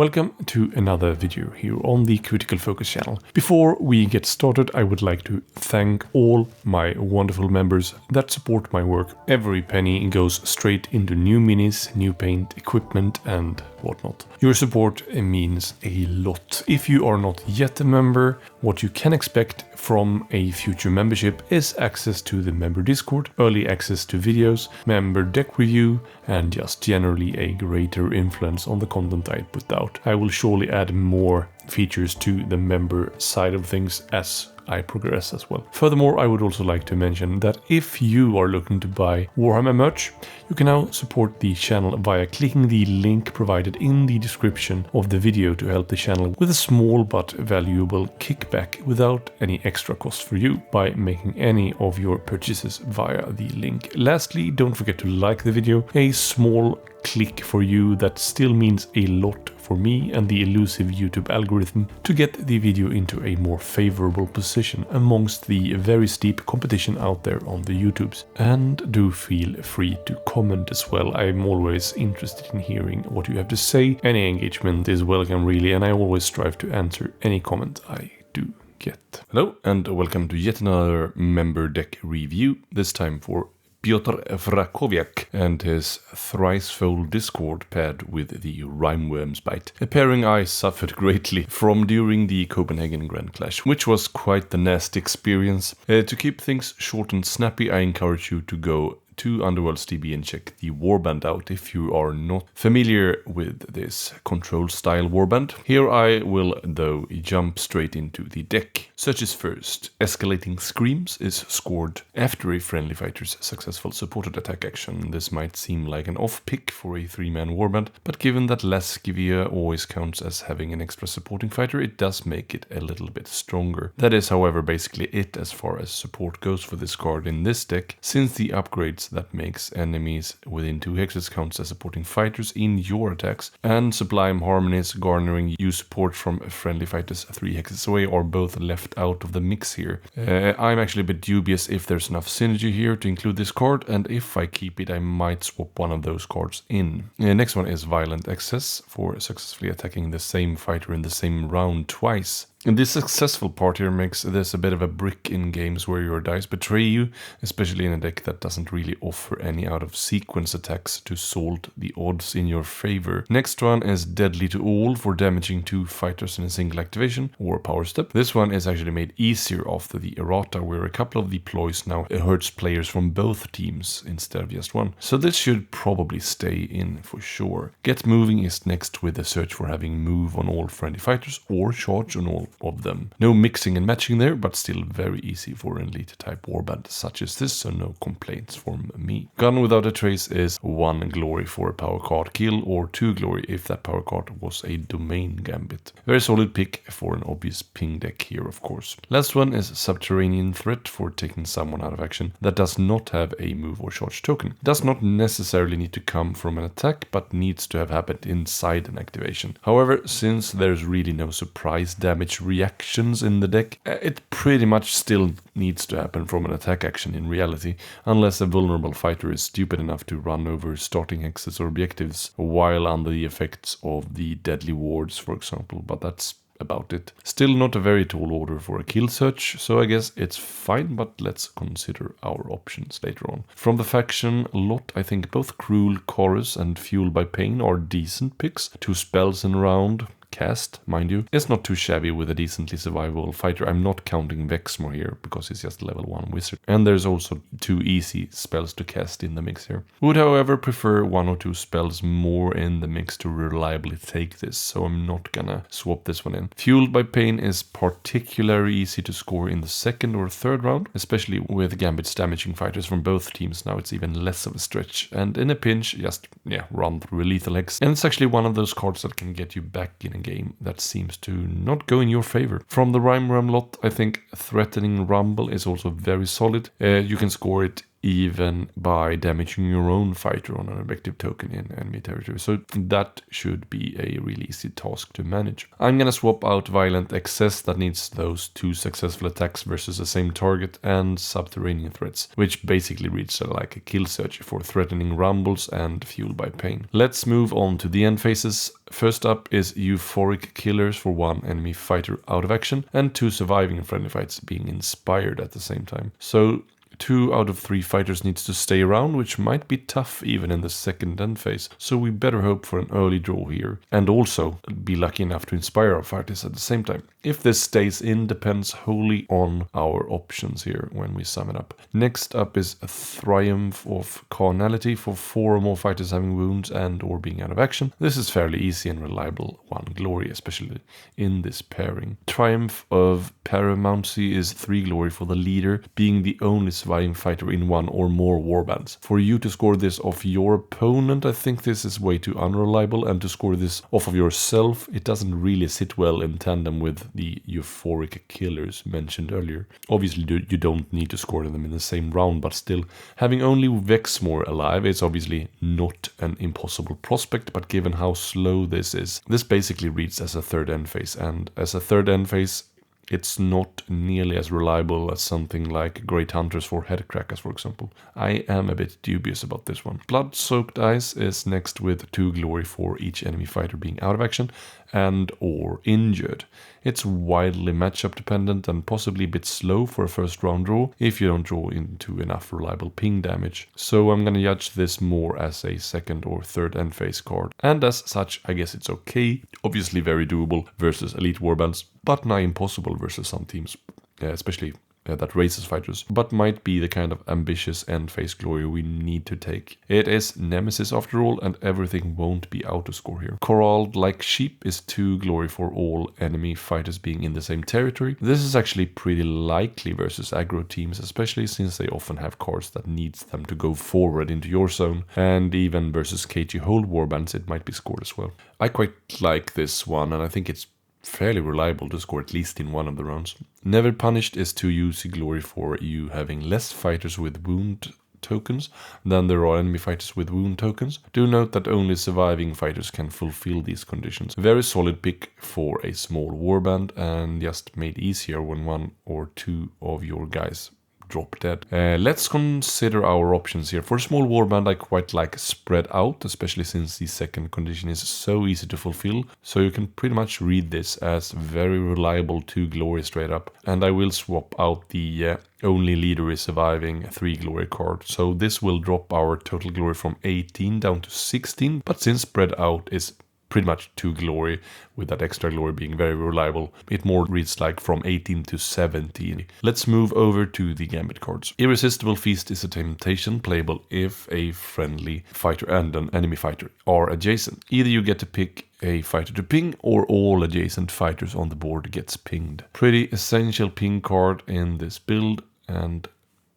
Welcome to another video here on the Critical Focus channel. Before we get started, I would like to thank all my wonderful members that support my work. Every penny goes straight into new minis, new paint, equipment and whatnot. Your support means a lot. If you are not yet a member, what you can expect from a future membership is access to the member Discord, early access to videos, member deck review, and just generally a greater influence on the content I put out. I will surely add more features to the member side of things as I progress as well. Furthermore, I would also like to mention that if you are looking to buy Warhammer merch, you can now support the channel via clicking the link provided in the description of the video to help the channel with a small but valuable kickback without any extra cost for you by making any of your purchases via the link. Lastly, don't forget to like the video. A small click for you that still means a lot for me and the elusive YouTube algorithm to get the video into a more favorable position amongst the very steep competition out there on the YouTubes. And do feel free to comment as well. I'm always interested in hearing what you have to say. Any engagement is welcome really, and I always strive to answer any comment I do get. Hello and welcome to yet another member deck review, this time for Piotr Vrakowiak and his Thricefold Discord paired with the Rymeworm's bite. A pairing I suffered greatly from during the Copenhagen Grand Clash, which was quite the nasty experience. To keep things short and snappy, I encourage you to go to Underworlds TB and check the warband out if you are not familiar with this control style warband. Here I will though jump straight into the deck. Searches first. Escalating Screams is scored after a friendly fighter's successful supported attack action. This might seem like an off pick for a 3-man warband, but given that Lascivia always counts as having an extra supporting fighter, it does make it a little bit stronger. That is however basically it as far as support goes for this card in this deck, since the upgrades that makes enemies within 2 hexes counts as supporting fighters in your attacks, and Sublime Harmonies garnering you support from friendly fighters 3 hexes away are both left out of the mix here. I'm actually a bit dubious if there's enough synergy here to include this card, and if I keep it I might swap one of those cards in. Next one is Violent Access for successfully attacking the same fighter in the same round twice. And this successful part here makes this a bit of a brick in games where your dice betray you, especially in a deck that doesn't really offer any out of sequence attacks to salt the odds in your favor. Next one is Deadly to All for damaging 2 fighters in a single activation or power step. This one is actually made easier after the errata, where a couple of the ploys now hurts players from both teams instead of just one. So this should probably stay in for sure. Get Moving is next with a search for having move on all friendly fighters or charge on all of them. No mixing and matching there, but still very easy for an elite type warband such as this, so no complaints from me. Gun Without a Trace is 1 glory for a power card kill, or 2 glory if that power card was a domain gambit. Very solid pick for an obvious ping deck here, of course. Last one is Subterranean Threat for taking someone out of action that does not have a move or charge token. Does not necessarily need to come from an attack, but needs to have happened inside an activation. However, since there's really no surprise damage reactions in the deck, it pretty much still needs to happen from an attack action in reality, unless a vulnerable fighter is stupid enough to run over starting hexes or objectives while under the effects of the deadly wards, for example, but that's about it. Still not a very tall order for a kill search, so I guess it's fine, but let's consider our options later on. From the faction lot, I think both Cruel Chorus and Fueled by Pain are decent picks. 2 spells in a round. Cast, mind you. It's not too shabby with a decently survivable fighter. I'm not counting Vexmore here because he's just level 1 wizard. And there's also 2 easy spells to cast in the mix here. Would however prefer 1 or 2 spells more in the mix to reliably take this, so I'm not gonna swap this one in. Fueled by Pain is particularly easy to score in the 2nd or 3rd round, especially with gambits damaging fighters from both teams. Now it's even less of a stretch, and in a pinch just run through a lethal hex. And it's actually one of those cards that can get you back in a game that seems to not go in your favor. From the Rymeworm lot, I think Threatening Rumble is also very solid. You can score it even by damaging your own fighter on an objective token in enemy territory. So that should be a really easy task to manage. I'm gonna swap out Violent Excess that needs those 2 successful attacks versus the same target and Subterranean Threats, which basically reads like a kill search for threatening rumbles and fueled by pain. Let's move on to the end phases. First up is Euphoric Killers for 1 enemy fighter out of action and 2 surviving friendly fights being inspired at the same time. So 2 out of 3 fighters needs to stay around, which might be tough even in the second end phase, so we better hope for an early draw here, and also be lucky enough to inspire our fighters at the same time. If this stays in depends wholly on our options here when we sum it up. Next up is a Triumph of Carnality for 4 or more fighters having wounds and or being out of action. This is fairly easy and reliable 1 glory, especially in this pairing. Triumph of Paramountcy is 3 glory for the leader, being the only surviving fighter in 1 or more warbands. For you to score this off your opponent, I think this is way too unreliable, and to score this off of yourself, it doesn't really sit well in tandem with the Euphoric Killers mentioned earlier. Obviously you don't need to score them in the same round, but still, having only Vexmore alive is obviously not an impossible prospect, but given how slow this is, this basically reads as a third end phase, and as a third end phase, it's not nearly as reliable as something like Great Hunters for Headcrackers, for example. I am a bit dubious about this one. Blood-Soaked Ice is next with 2 glory for each enemy fighter being out of action and or injured. It's wildly matchup dependent and possibly a bit slow for a first round draw if you don't draw into enough reliable ping damage. So I'm gonna judge this more as a second or third end phase card. And as such, I guess it's okay. Obviously very doable versus elite warbands, but nigh impossible versus some teams, especially that raises fighters, but might be the kind of ambitious end phase glory we need to take. It is Nemesis after all, and everything won't be auto score here. Corralled Like Sheep is 2 glory for all enemy fighters being in the same territory. This is actually pretty likely versus aggro teams, especially since they often have cards that needs them to go forward into your zone, and even versus KT hold warbands it might be scored as well. I quite like this one, and I think it's fairly reliable to score at least in one of the rounds. Never Punished is 2 UC glory for you having less fighters with wound tokens than there are enemy fighters with wound tokens. Do note that only surviving fighters can fulfill these conditions. Very solid pick for a small warband, and just made easier when 1 or 2 of your guys drop dead. Let's consider our options here. For a small warband, I quite like Spread Out, especially since the second condition is so easy to fulfill. So you can pretty much read this as very reliable 2 glory straight up. And I will swap out the only leader is surviving 3 glory card. So this will drop our total glory from 18 down to 16. But since Spread Out is pretty much 2 glory, with that extra glory being very reliable, it more reads like from 18 to 17. Let's move over to the Gambit cards. Irresistible Feast is a temptation, playable if a friendly fighter and an enemy fighter are adjacent. Either you get to pick a fighter to ping, or all adjacent fighters on the board gets pinged. Pretty essential ping card in this build, and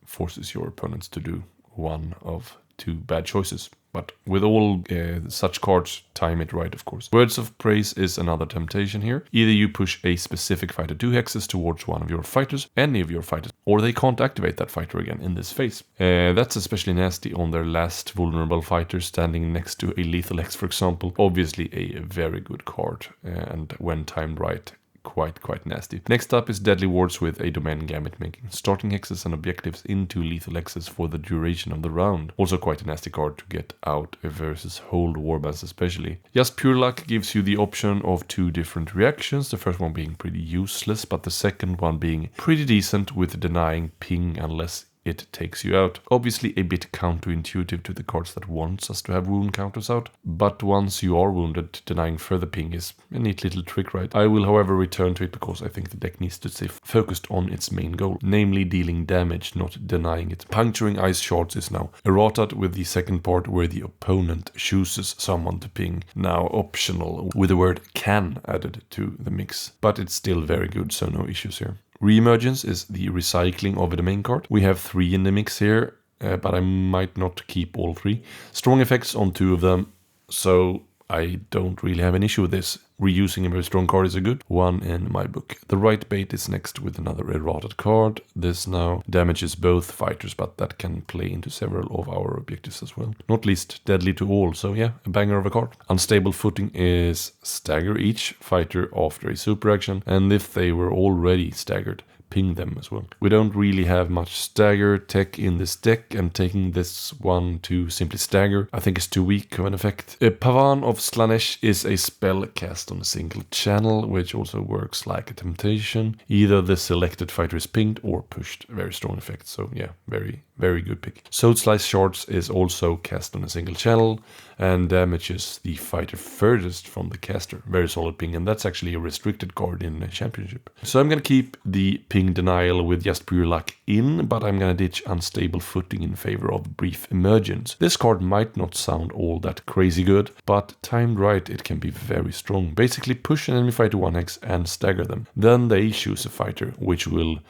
forces your opponents to do one of 2 bad choices. But with all such cards, time it right, of course. Words of Praise is another temptation here. Either you push a specific fighter 2 hexes towards one of your fighters, any of your fighters, or they can't activate that fighter again in this phase. That's especially nasty on their last vulnerable fighter standing next to a lethal hex, for example. Obviously a very good card, and when timed right, quite nasty. Next up is Deadly Wards with a domain gambit, making starting hexes and objectives into lethal hexes for the duration of the round. Also quite a nasty card to get out versus hold warbands especially. Just Pure Luck gives you the option of 2 different reactions, the first one being pretty useless, but the second one being pretty decent with denying ping unless it takes you out. Obviously a bit counterintuitive to the cards that wants us to have wound counters out, but once you are wounded, denying further ping is a neat little trick, right? I will however return to it because I think the deck needs to stay focused on its main goal, namely dealing damage, not denying it. Puncturing Ice Shards is now errated with the second part where the opponent chooses someone to ping, now optional with the word can added to the mix, but it's still very good, so no issues here. Reemergence is the recycling of the main card. We have 3 in the mix here, but I might not keep all 3. Strong effects on 2 of them, so I don't really have an issue with this. Reusing a very strong card is a good one in my book. The right bait is next with another errated card. This now damages both fighters, but that can play into several of our objectives as well. Not least deadly to all, so yeah, a banger of a card. Unstable footing is stagger each fighter after a super action, and if they were already staggered, ping them as well. We don't really have much stagger tech in this deck, and taking this one to simply stagger I think is too weak of an effect. Pavan of Slanesh is a spell cast on a single channel, which also works like a temptation. Either the selected fighter is pinged or pushed. Very strong effect, so yeah, very good pick. Sword Slice Shards is also cast on a single channel and damages the fighter furthest from the caster. Very solid ping, and that's actually a restricted card in a championship. So I'm gonna keep the ping denial with just pure luck in, but I'm gonna ditch unstable footing in favor of brief emergence. This card might not sound all that crazy good, but timed right it can be very strong. Basically push an enemy fighter 1x and stagger them. Then they choose a fighter, which will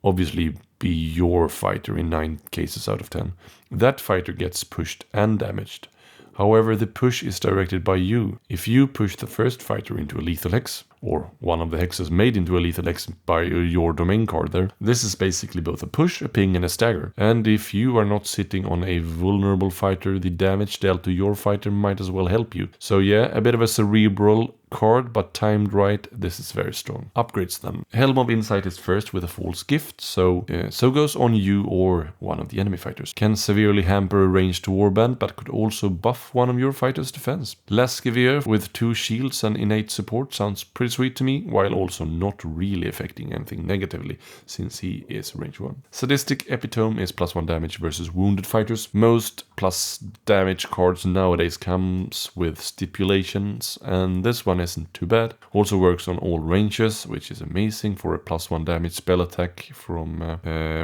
obviously be your fighter in 9 cases out of 10. That fighter gets pushed and damaged. However, the push is directed by you. If you push the first fighter into a lethal hex, or one of the hexes made into a lethal hex by your domain card there, this is basically both a push, a ping, and a stagger. And if you are not sitting on a vulnerable fighter, the damage dealt to your fighter might as well help you. So yeah, a bit of a cerebral card, but timed right, this is very strong. Upgrades then. Helm of Insight is first with a false gift, so goes on you or one of the enemy fighters. Can severely hamper a ranged warband, but could also buff one of your fighter's defense. Lascivier with 2 shields and innate support sounds pretty sweet to me, while also not really affecting anything negatively, since he is range 1. Sadistic Epitome is +1 damage versus wounded fighters. Most plus damage cards nowadays comes with stipulations, and this one isn't too bad. Also works on all ranges, which is amazing for a +1 damage spell attack from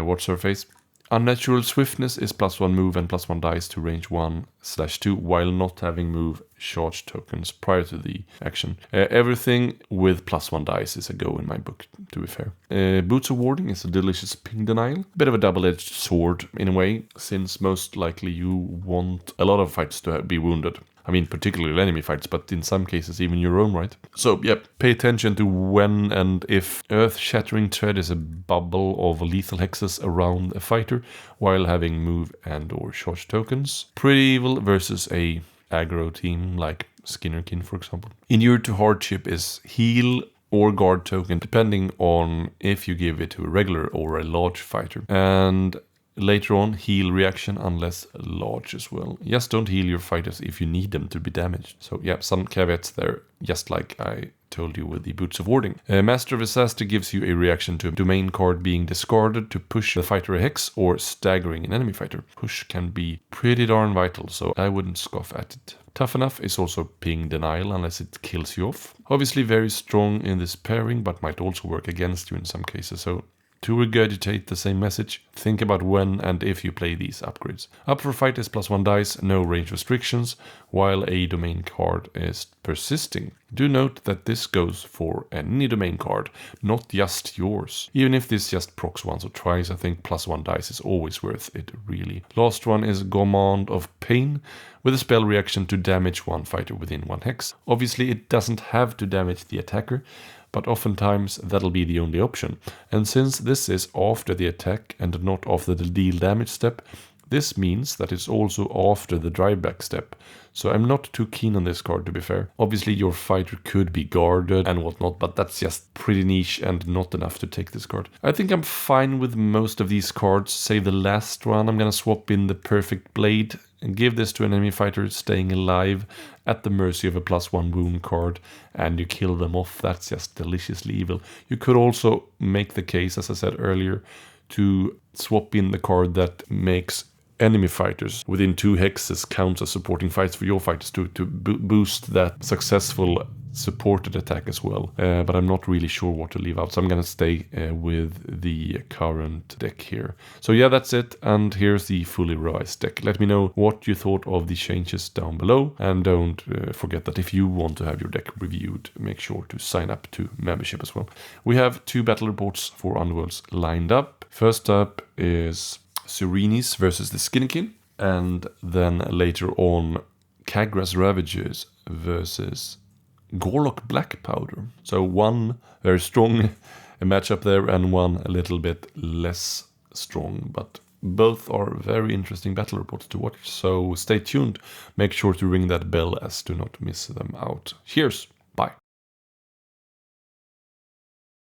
Watch Surface. Unnatural Swiftness is +1 move and +1 dice to range 1/2 while not having move charge tokens prior to the action. Everything with +1 dice is a go in my book, to be fair. Boots of Warding is a delicious ping denial. Bit of a double-edged sword in a way, since most likely you want a lot of fights to be wounded. I mean, particularly enemy fights, but in some cases even your own, right? So, yep, pay attention to when and if Earth-Shattering Tread is a bubble of lethal hexes around a fighter while having move and or charge tokens. Pretty evil versus a aggro team like Skinnerkin, for example. Inure to Hardship is heal or guard token, depending on if you give it to a regular or a large fighter. And later on, heal reaction unless large as well. Just don't heal your fighters if you need them to be damaged. So yeah, some caveats there, just like I told you with the Boots of Warding. Master of Disaster gives you a reaction to a domain card being discarded to push the fighter a hex or staggering an enemy fighter. Push can be pretty darn vital, so I wouldn't scoff at it. Tough Enough is also ping denial unless it kills you off. Obviously very strong in this pairing, but might also work against you in some cases, so to regurgitate the same message, think about when and if you play these upgrades. Up for Fight is +1 dice, no range restrictions, while a domain card is persisting. Do note that this goes for any domain card, not just yours. Even if this just procs once or twice, I think +1 dice is always worth it, really. Last one is Gourmand of Pain, with a spell reaction to damage one fighter within 1 hex. Obviously it doesn't have to damage the attacker, but oftentimes that'll be the only option. And since this is after the attack and not after the deal damage step, this means that it's also after the drive back step. So I'm not too keen on this card, to be fair. Obviously your fighter could be guarded and whatnot, but that's just pretty niche and not enough to take this card. I think I'm fine with most of these cards, save the last one. I'm gonna swap in the Perfect Blade and give this to an enemy fighter staying alive at the mercy of a +1 wound card, and you kill them off. That's just deliciously evil. You could also make the case, as I said earlier, to swap in the card that makes enemy fighters within 2 hexes count as supporting fights for your fighters to boost that successful supported attack as well. But I'm not really sure what to leave out, so I'm gonna stay with the current deck here. So yeah, that's it, and here's the fully revised deck. Let me know what you thought of the changes down below, and don't forget that if you want to have your deck reviewed, make sure to sign up to membership as well. We have 2 battle reports for Underworlds lined up. First up is Serenis versus the Skinnerkin, and then later on Kagras Ravagers versus Gorlock Black Powder. So one very strong matchup there and one a little bit less strong, but both are very interesting battle reports to watch, so stay tuned. Make sure to ring that bell as to not miss them out. Cheers!